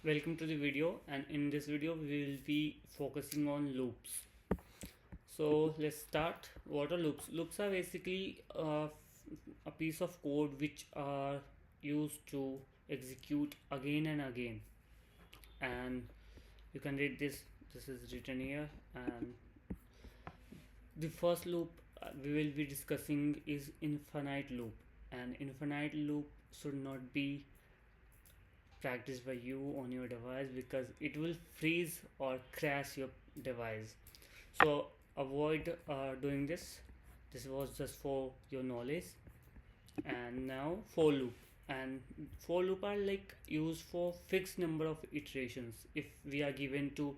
Welcome to the video, and in this video we will be focusing on loops. So let's start. What are loops? Loops are basically a piece of code which are used to execute again and again. And you can read this. This is written here. And the first loop we will be discussing is infinite loop. And infinite loop should not be practiced by you on your device because it will freeze or crash your device. So avoid doing this. This was just for your knowledge. And now for loop, and for loop are like used for fixed number of iterations. If we are given to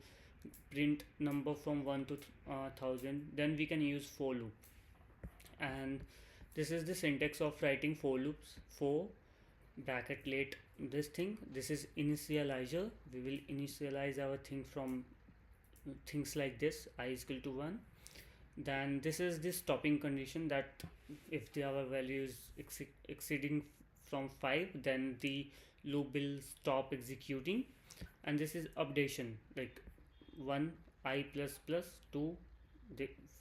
print number from 1 to 1000, then we can use for loop. And this is the syntax of writing for loops. For bracket late this thing, this is initializer. We will initialize our thing from things like this: I is equal to 1. Then this is the stopping condition, that if the our value is exceeding from 5, then the loop will stop executing. And this is updation, like 1 I plus plus 2.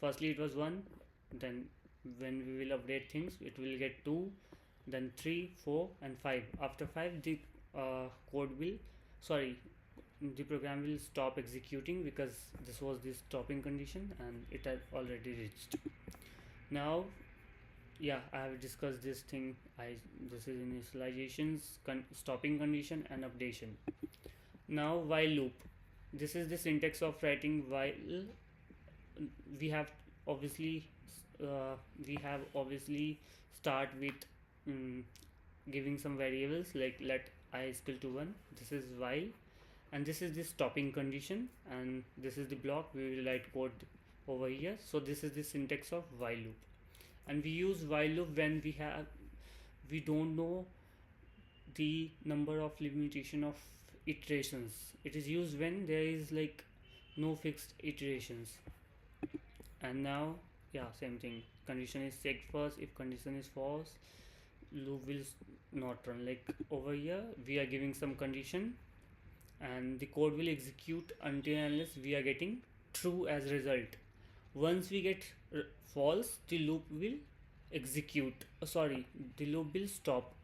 Firstly it was 1, then when we will update things it will get 2, then 3, 4 and 5. After 5 the code will, sorry, the program will stop executing because this was the stopping condition and it had already reached. Now yeah, I have discussed this thing. This is initializations, stopping condition and updation. Now while loop, this is the syntax of writing while. We have obviously start with giving some variables like let I is equal to 1. This is while, and this is the stopping condition, and this is the block we will write code over here. So this is the syntax of while loop, and we use while loop when we don't know the number of limitation of iterations. It is used when there is like no fixed iterations. And now yeah, same thing, condition is checked first. If condition is false, loop will not run. Like over here we are giving some condition and the code will execute until unless we are getting true as result. Once we get false, the loop will execute, the loop will stop.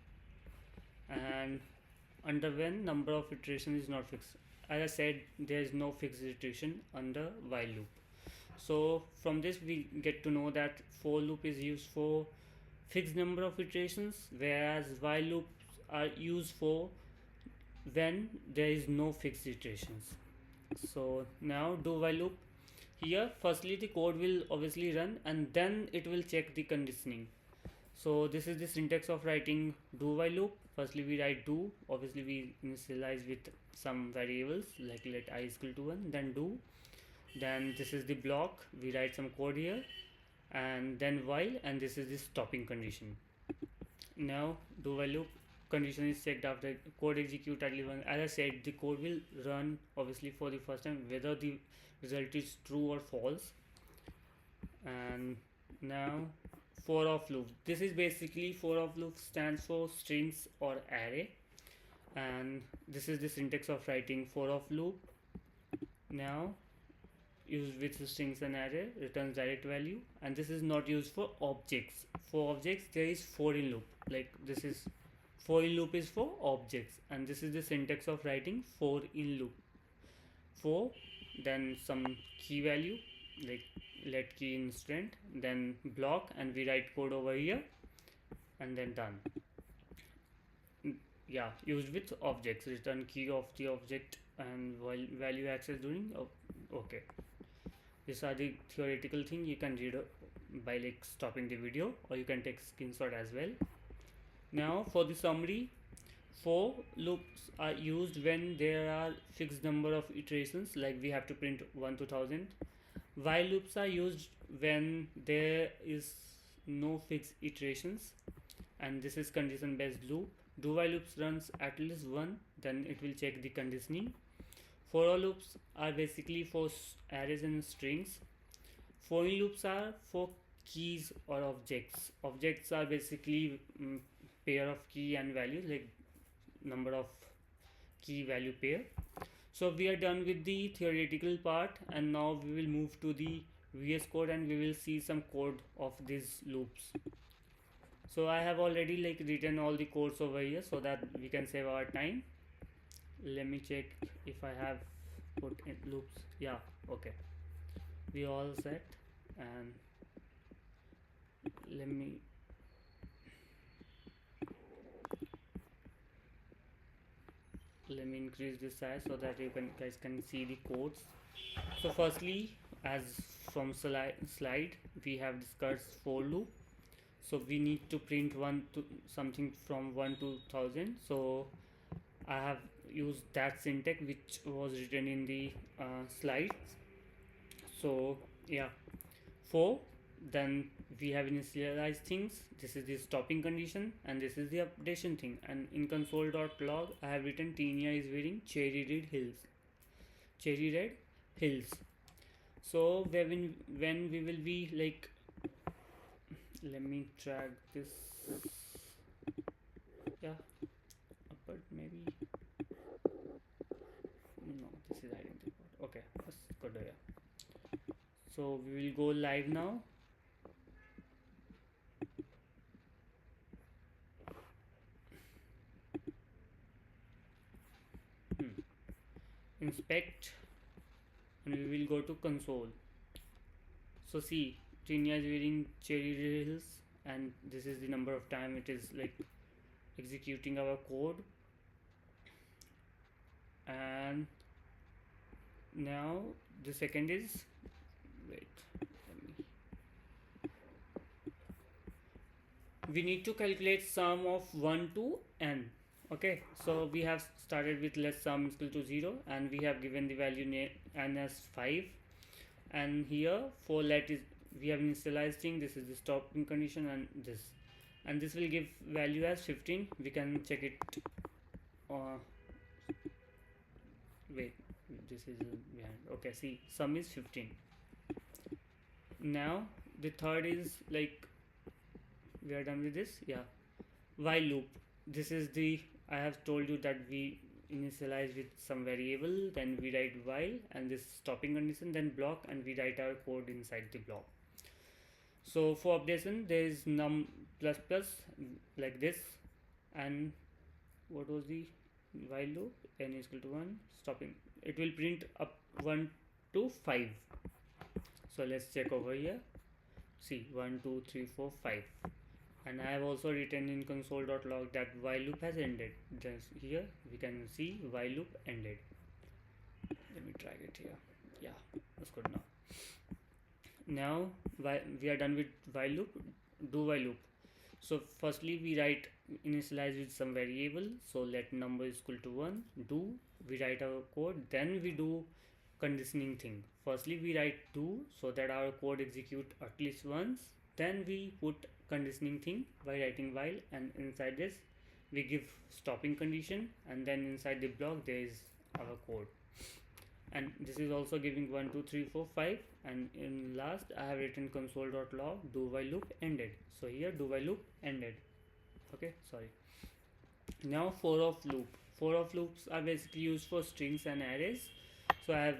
And under when number of iteration is not fixed, as I said, there is no fixed iteration under while loop. So from this we get to know that for loop is used for fixed number of iterations, whereas while loops are used for when there is no fixed iterations. So now do while loop. Here firstly the code will obviously run and then it will check the conditioning. So this is the syntax of writing do while loop. Firstly we write do, obviously we initialize with some variables like let I is equal to 1, then do. Then this is the block, we write some code here, and then while, and this is the stopping condition. Now do while loop, condition is checked after code execute at level 1. As I said, the code will run obviously for the first time whether the result is true or false. And now for of loop, this is basically for of loop stands for strings or array, and this is the syntax of writing for of loop. Now used with strings and array returns direct value, and this is not used for objects. For objects there is for in loop, like this is for in loop is for objects, and this is the syntax of writing for in loop. For then some key value like let key instant, then block, and we write code over here and then done. Yeah, used with objects, return key of the object and value access during okay. These are the theoretical thing you can read by like stopping the video, or you can take screenshot as well. Now for the summary, for loops are used when there are fixed number of iterations, like we have to print 1 to 1000. While loops are used when there is no fixed iterations, and this is condition based loop. Do while loops runs at least 1, then it will check the conditioning. For all loops are basically for arrays and strings. For in loops are for keys or objects. Objects are basically pair of key and values, like number of key value pair. So we are done with the theoretical part, and now we will move to the VS Code and we will see some code of these loops. So I have already like written all the codes over here so that we can save our time. Let me check if I have put in loops. Yeah, okay, we all set. And let me increase this size so that you guys can see the codes. So firstly, as from slide we have discussed for loop, so we need to print one to something from 1 to 1000. So I have used that syntax which was written in the slides. So yeah, for then we have initialized things. This is the stopping condition and this is the updation thing. And in console.log I have written Tinia is wearing cherry red heels. So when we will be like, let me drag this, yeah, but maybe no, this is hiding the code. Okay, let's go there. So we will go live now. Inspect, and we will go to console. So see, Trinia is wearing cherry heels, and this is the number of time it is like executing our code. And now the second is, wait, we need to calculate sum of 1 to n. Okay, so we have started with let sum is equal to 0 and we have given the value n as 5, and here for let is we have initialized thing. This is the stopping condition, and this will give value as 15. We can check it. Wait, this is behind. Okay, see, sum is 15. Now the third is like, we are done with this. Yeah, while loop. This is the, I have told you that we initialize with some variable, then we write while and this stopping condition, then block, and we write our code inside the block. So for updation there is num plus plus like this, and what was the while loop, n is equal to 1, stopping, it will print up 1 to 5. So let's check over here. See, 1 2 3 4 5, and I have also written in console.log that while loop has ended. Just here we can see while loop ended. Let me drag it here. Yeah, that's good. Now we are done with while loop. Do while loop. So firstly we write initialize with some variable. So let number is equal to 1. Do, we write our code, then we do conditioning thing. Firstly we write do so that our code execute at least once, then we put conditioning thing by writing while, and inside this we give stopping condition, and then inside the block there is our code, and this is also giving 1 2 3 4 5, and in last I have written console.log do while loop ended. So here do while loop ended. Okay, sorry. Now for of loops are basically used for strings and arrays. So I have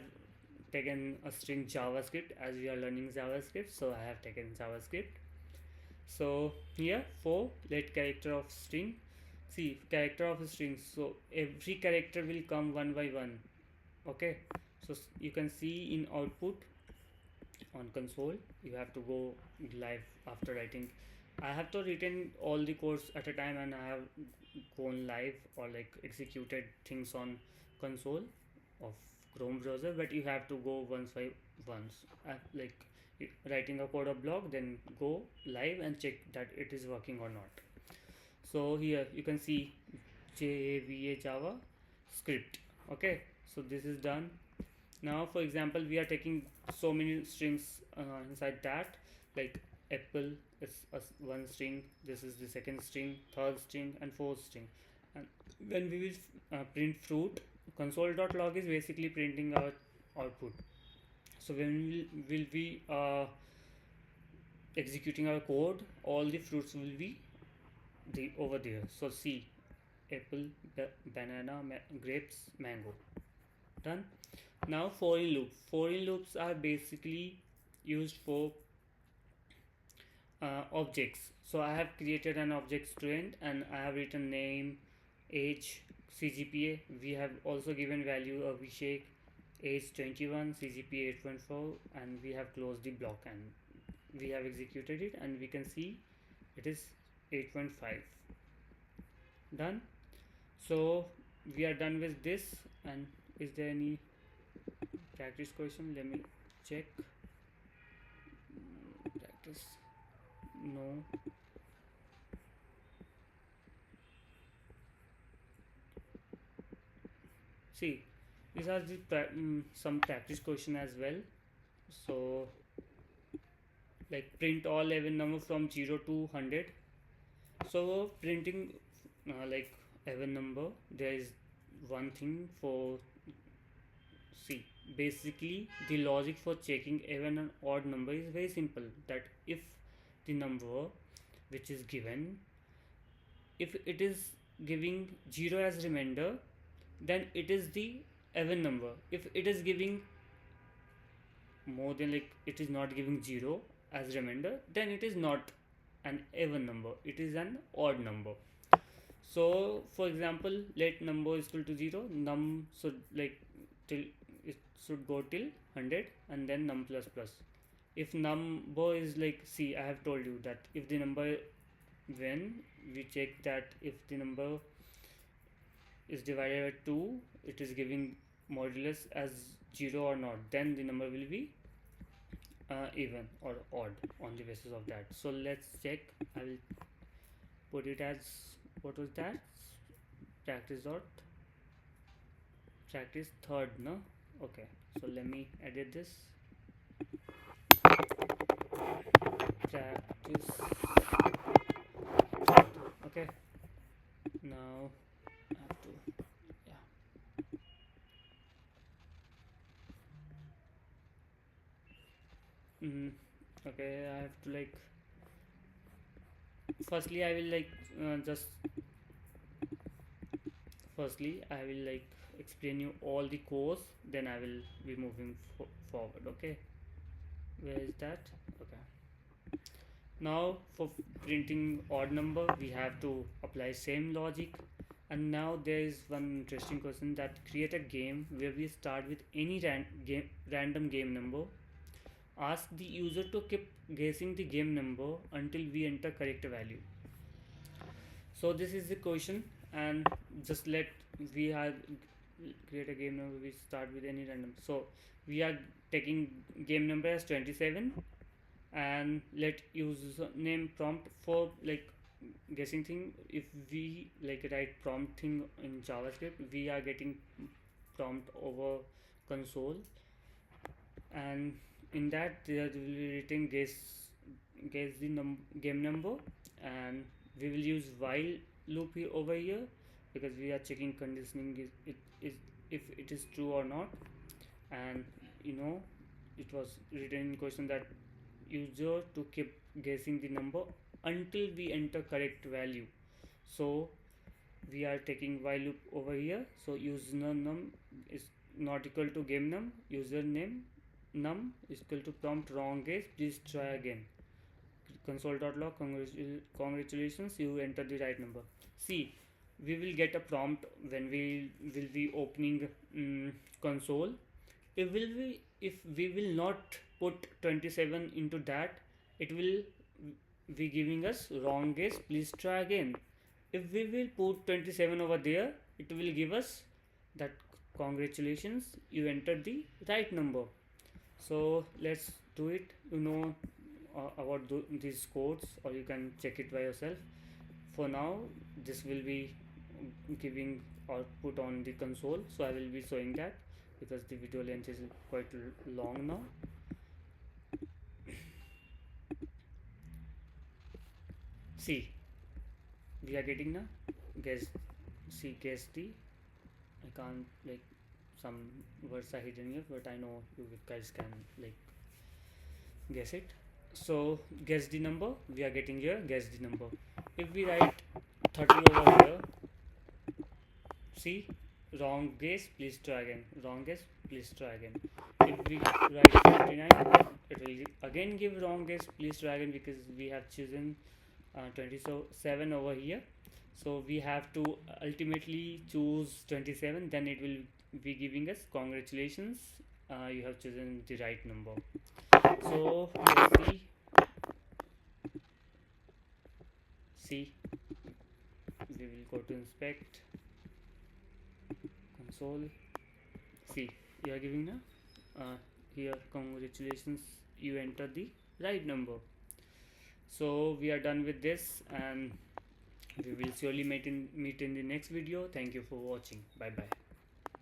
taken a string JavaScript, as we are learning JavaScript, so I have taken JavaScript. So here for let character of string, see character of a string, so every character will come one by one. Okay, so you can see in output on console, you have to go live after writing. I have to written all the codes at a time, and I have gone live or like executed things on console of Chrome browser, but you have to go once by once, like writing a code of block, then go live and check that it is working or not. So here you can see JVA Java script. Okay, so this is done. Now for example we are taking so many strings inside that, like apple is one string, this is the second string, third string, and fourth string. And when we will print fruit, console.log is basically printing our output. So when we will be executing our code, all the fruits will be over there. So see, apple, banana, grapes, mango. Done. Now for in loop. For in loops are basically used for objects. So I have created an object student and I have written name, age, CGPA. We have also given value of Abhishek, age 21, CGPA 8.4, and we have closed the block and we have executed it and we can see it is 8.5. Done. So we are done with this. And is there any practice question? Let me check. Practice. No. See, these are the some practice question as well. So like print all even number from 0 to 100. So printing like even number, there is one thing for, see, basically the logic for checking even and odd number is very simple, that if the number which is given, if it is giving 0 as remainder, then it is the even number. If it is giving more than, like, it is not giving 0 as remainder, then it is not an even number, it is an odd number. So for example, let number is equal to 0, num should like till it should go till 100 and then num plus plus. If number is like, see, I have told you that if the number, when we check that if the number is divided by 2, it is giving modulus as 0 or not, then the number will be even or odd on the basis of that. So let's check. I will put it as, what was that, practice dot practice third, no? Okay, so let me edit this. Practice third. Okay, now I have to, yeah. Okay, I have to like, firstly I will like just firstly I will like explain you all the course, then I will be moving forward. Okay, where is that? Okay, now for printing odd number we have to apply same logic. And now there is one interesting question, that create a game where we start with any random game number, ask the user to keep guessing the game number until we enter correct value. So this is the question, and just let, we have create a game number, we start with any random. So we are taking game number as 27 and let username prompt for like guessing thing. If we like write prompt thing in JavaScript, we are getting prompt over console, and in that there will be written guess the game number, and we will use while loop here over here, because we are checking conditioning is if it is true or not. And it was written in question that user to keep guessing the number until we enter correct value. So we are taking while loop over here. So username is not equal to game num, username num is equal to prompt wrong guess, please try again, console.log, congratulations, you entered the right number. See, we will get a prompt when we will be opening console. If we will not put 27 into that, it will be giving us wrong guess, please try again. If we will put 27 over there, it will give us that congratulations, you entered the right number. So let's do it. About these codes, or you can check it by yourself. For now, this will be giving output on the console, so I will be showing that because the video length is quite long now. See, we are getting now guess. See, guess the, I can't, like, some words are hidden here, but I know you guys can like guess it. So guess the number, we are getting here guess the number. If we write 30 over here, see, wrong guess, please try again. Wrong guess, please try again. If we write 29, it will again give wrong guess, please try again, because we have chosen 27 over here. So we have to ultimately choose 27, then it will be giving us congratulations, you have chosen the right number. So let's see, we will go to inspect console. See, you are giving here congratulations, you enter the right number. So we are done with this, and we will surely meet in the next video. Thank you for watching. Bye bye.